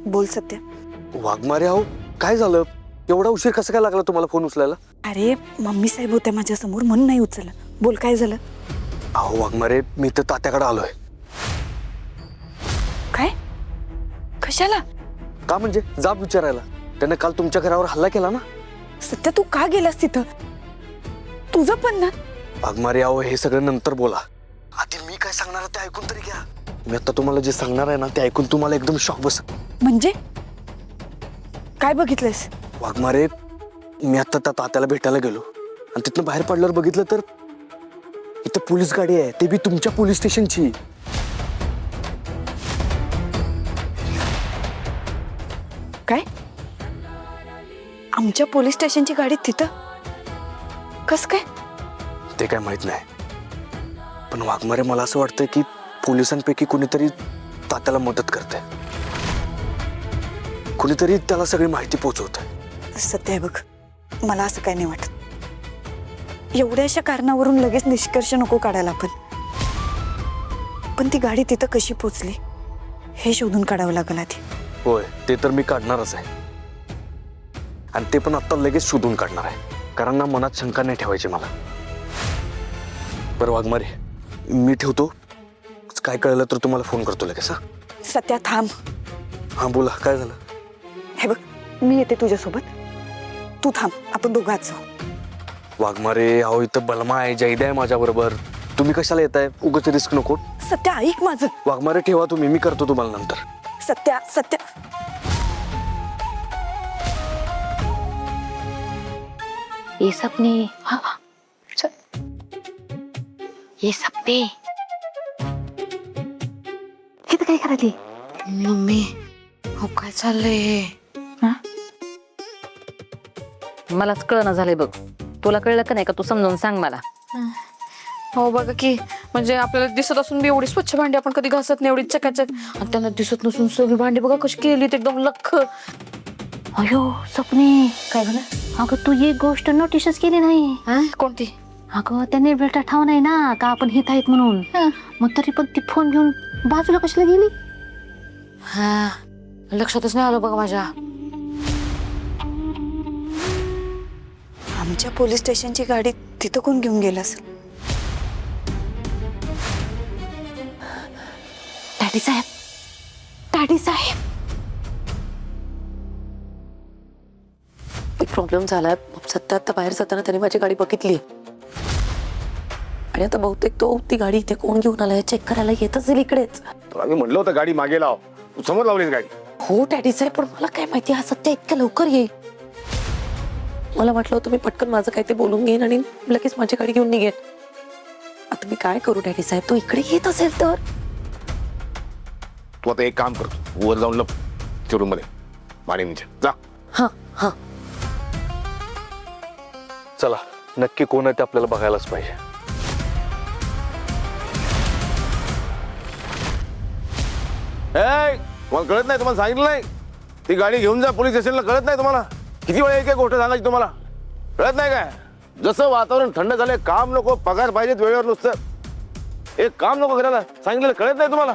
बोल सत्या. वाघमारे आहो, काय झालं? एवढा उशीर कसा काय लागला तुम्हाला फोन उचलायला? अरे मम्मी साहेब होत्या माझ्या समोर म्हणून नाही उचलला. बोल काय झालं? अहो वाघमारे, मी तर तात्याकडे आलोय. काय? कशाला? का म्हणजे जाब विचारायला. त्याने काल तुमच्या घरावर हल्ला केला ना. सत्या तू का गेलास तिथं? तुझं पण ना. वाघमारे आहो, हे सगळं नंतर बोला. आधी मी काय सांगणार आहे ते ऐकून तरी घ्या. मी आता तुम्हाला जे सांगणार आहे ना ते ऐकून तुम्हाला एकदम शॉक बस. म्हणजे काय बघितलंस? वाघमारे, मी आता त्या तात्याला भेटायला गेलो आणि तिथनं बाहेर पडल्यावर बघितलं तर इथं पोलीस गाडी आहे, ते बी तुमच्या पोलीस स्टेशनची. काय? आमच्या पोलीस स्टेशनची गाडी तिथं कस काय? ते काय माहित नाही, पण वाघमारे मला असं वाटतं की पोलिसांपैकी कुणीतरी तात्याला मदत करते. कुणीतरी त्याला सगळी माहिती पोहोचवत. सत्य बघ, मला असं काय नाही वाटत. एवढ्याशा कारणावरून लगेच निष्कर्ष नको काढायला आपण. पण ती गाडी तिथं कशी पोचली हे शोधून काढावं लागेल आधी. होय, ते तर मी काढणारच आहे, आणि ते पण आता लगेच शोधून काढणार आहे, कारण ना मनात शंका नाही ठेवायची मला. बरं वाघमारे, मी ठेवतो. काय कळलं तर तुम्हाला फोन करतो लगेच. हा सत्या थांब. हा बोला, काय झालं? हे बघ, मी येते तुझ्यासोबत. तू थांब, आपण दोघांच जाऊ. वाघमारे अहो, इथं बलमा आहे, जैदा आहे माझ्या बरोबर. तुम्ही कशाला येताय? उगाच रिस्क नको. सत्या ऐक माझं. वाघमारे ठेवा तुम्ही, मी करतो तुम्हाला नंतर. सत्या सत्या ये सपने. हाँ हाँ चल. ये सपने किती काय करायली? मम्मी हो काय चाललंय? मलाच कळना झालंय बघ. तुला कळलं का नाही का? तू समजावून सांग मला. हो बघा की, म्हणजे आपल्याला दिसत असून बी एवढी स्वच्छ भांडी आपण कधी घासत नाही, एवढी चकाचक. आणि त्यांना दिसत नसून सगळी भांडी बघा कशी केली, एकदम लख. अयो सपने, काय झालं? अगं तू एक गोष्ट नोटीसच केली नाही. कोणती? अगं त्याने बेटा ठाव नाही ना का आपण हित आहेत म्हणून. मग तरी पण ती फोन घेऊन बाजूला कशाला गेली? हा, लक्षातच नाही आलं बघा माझ्या. आमच्या पोलीस स्टेशनची गाडी तिथं कोण घेऊन गेला असेल? डॅडी साहेब, डॅडी साहेब. एक प्रॉब्लेम झालाय. सत्य आता बाहेर जाताना त्याने माझी गाडी बघितली, आणि आता बहुतेक तो ती गाडी इथे कोण घेऊन आलाय चेक करायला येत असेल इकडेच. तुला मी म्हणलं होतं गाडी मागे लाव, तू समोर लावलीस गाडी. हो डॅडी साहेब, पण मला काय माहिती हा सत्य इतक्या लवकर येईल. मला वाटलं होतं मी पटकन माझं काय ते बोलून घेईन आणि लगेच माझी गाडी घेऊन निघेन. आता मी काय करू डॅडी साहेब? तो इकडे येत असेल तर? तू आता एक काम करतो, वर जाऊन लप शोरूम मध्ये मानेनीच्या जा. हा हा. चला, नक्की कोण आहे ते आपल्याला बघायलाच पाहिजे. तुम्हाला कळत नाही? तुम्हाला सांगितलं नाही ती गाडी घेऊन जा पोलीस स्टेशनला? कळत नाही तुम्हाला? किती वेळा एक गोष्ट सांगायची तुम्हाला? कळत नाही काय? जसं वातावरण थंड झालंय, काम नको, पगार पाहिजेत वेळेवर. नुसतं एक काम नको करायला सांगितलेलं कळत नाही तुम्हाला?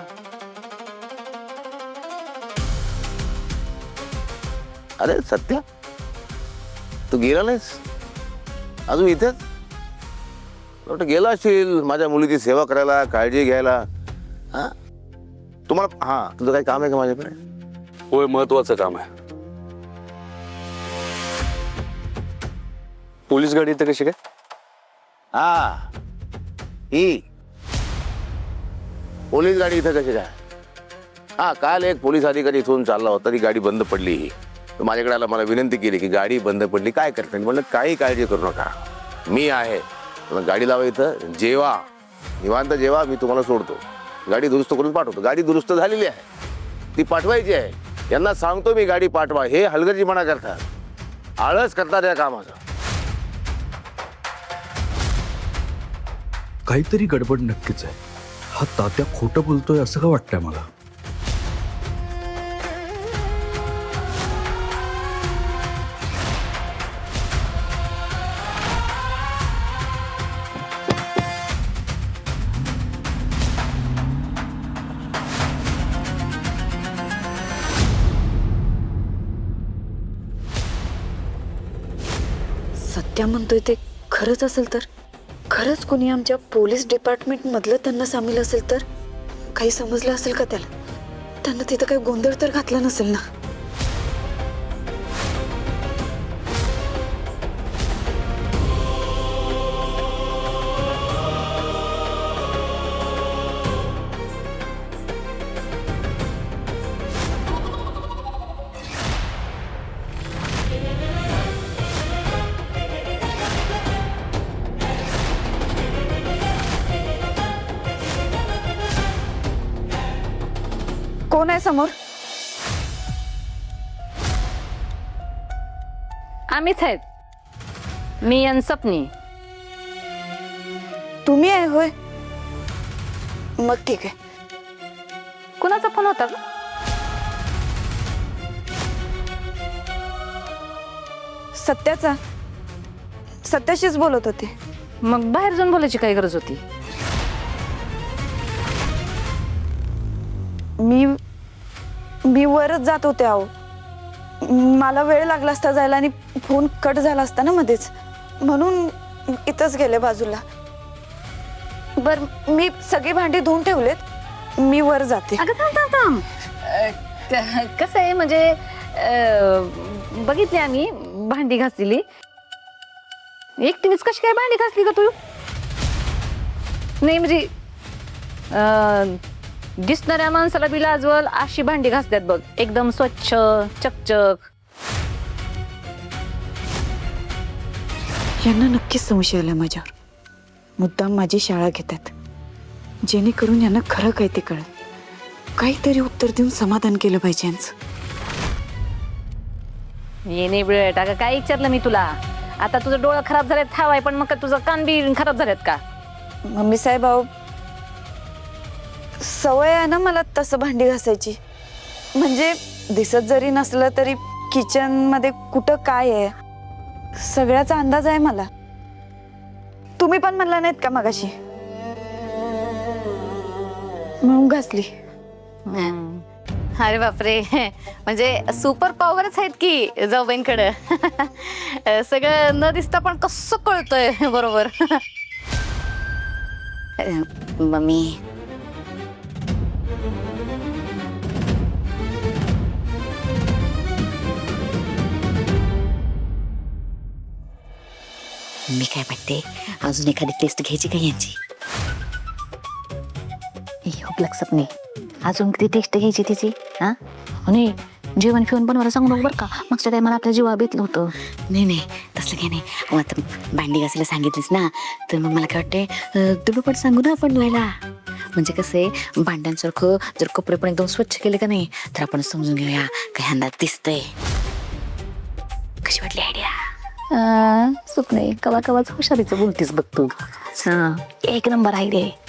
अरे सत्या, तू गेला नाहीस अजून इथेच? गेला असशील माझ्या मुलीची सेवा करायला, काळजी घ्यायला. हा तुम्हाला, हा तुझं काही काम आहे का माझ्याकडे? होय, महत्वाचं काम आहे. पोलीस गाडी इथं कशी काय? हा, ही पोलीस गाडी इथं कशी काय? हा, काल एक पोलीस अधिकारी इथून चालला होता, ती गाडी बंद पडली. ही तो माझ्याकडे आला, मला विनंती केली की गाडी बंद पडली, काय करते? म्हणलं काही काळजी करू नका, मी आहे. गाडी लावा इथं, जेवा निवांत जेवा, मी तुम्हाला सोडतो. गाडी दुरुस्त करून पाठवतो. गाडी दुरुस्त झालेली आहे, ती पाठवायची आहे. यांना सांगतो मी गाडी पाठवा, हे हलगर्जीपणा करतात, आळस करतात या कामाचा. काहीतरी गडबड नक्कीच आहे. हा तात्या खोटं बोलतोय असं का वाटतंय मला? तात्या म्हणतोय ते खरंच असेल तर, खरंच कोणी आमच्या पोलीस डिपार्टमेंट मधलं त्यांना सामील असेल तर, काही समजलं असेल का त्याला? त्यांना तिथं काही गोंधळ तर घातला नसेल ना? कोण आहे समोर? आम्हीच आहेत, मी आणि सपनी. तुम्ही आहे होय? मग ठीक आहे. कुणाचा फोन होता ग? सत्याचा. सत्याशीच बोलत होते. मग बाहेर जाऊन बोलायची काय गरज होती? मी वरच जात होते अहो. मला वेळ लागला असता जायला आणि फोन कट झाला असता ना मध्येच, म्हणून इथंच गेले बाजूला. बर, मी सगळी भांडी धुवून ठेवलेत, मी वर जाते. अगं थांब. कसं आहे म्हणजे बघितली आम्ही भांडी घासलेली. एकटीनेच कशी काय भांडी घासली का तू? नाही म्हणजे दिसणाऱ्या माणसाला बी लाजवल अशी भांडी घासतात बघ, एकदम स्वच्छ चकचक. यांना नक्कीच संशय आला माझ्यावर. मुद्दाम माझी शाळा घेतात, जेणेकरून यांना खरं काय ते कळेल. काहीतरी उत्तर देऊन समाधान केलं पाहिजे यांचं. ये नाही बिळट. अगं काय विचारलं मी तुला? आता तुझं डोळं खराब झालेत ठावाय, पण मग तुझं कान बी खराब झालेत का? मम्मी साहेब अहो, सवय आहे ना मला तसं भांडी घासायची. म्हणजे दिसत जरी नसलं तरी किचन मध्ये कुठं काय आहे सगळ्याचा अंदाज आहे मला. तुम्ही पण म्हणला नाहीत का मगाशी? म्हणून घासली. अरे बापरे, म्हणजे सुपर पॉवरच आहेत की जाऊबाईंकडं. सगळं न दिसता पण कसं कळतंय बरोबर. मम्मी मी काय म्हणते, अजून एखादी टेस्ट घ्यायची का यांची? लक्षात नाही अजून किती टेस्ट घ्यायची तिची. हा आणि जेवण फिवून बनवायला सांगू नको बरं का, मागच्या टायमाला आपल्या जीवा बेतलं होतं. नाही तसलं काय नाही. मग आता भांडी घासायला सांगितलीस ना, तर मग मला काय वाटते तुला पण सांगू ना आपण धुवायला. म्हणजे कसं आहे, भांड्यांसारखं जर कपडे पण एकदम स्वच्छ केले का नाही, तर आपण समजून घेऊया काही अंदाज दिसतंय. कशी वाटली आयडिया? सुप नाही कवा कवाच हुशारीचं बोलतीस बघ तू. एक नंबर आयडिया.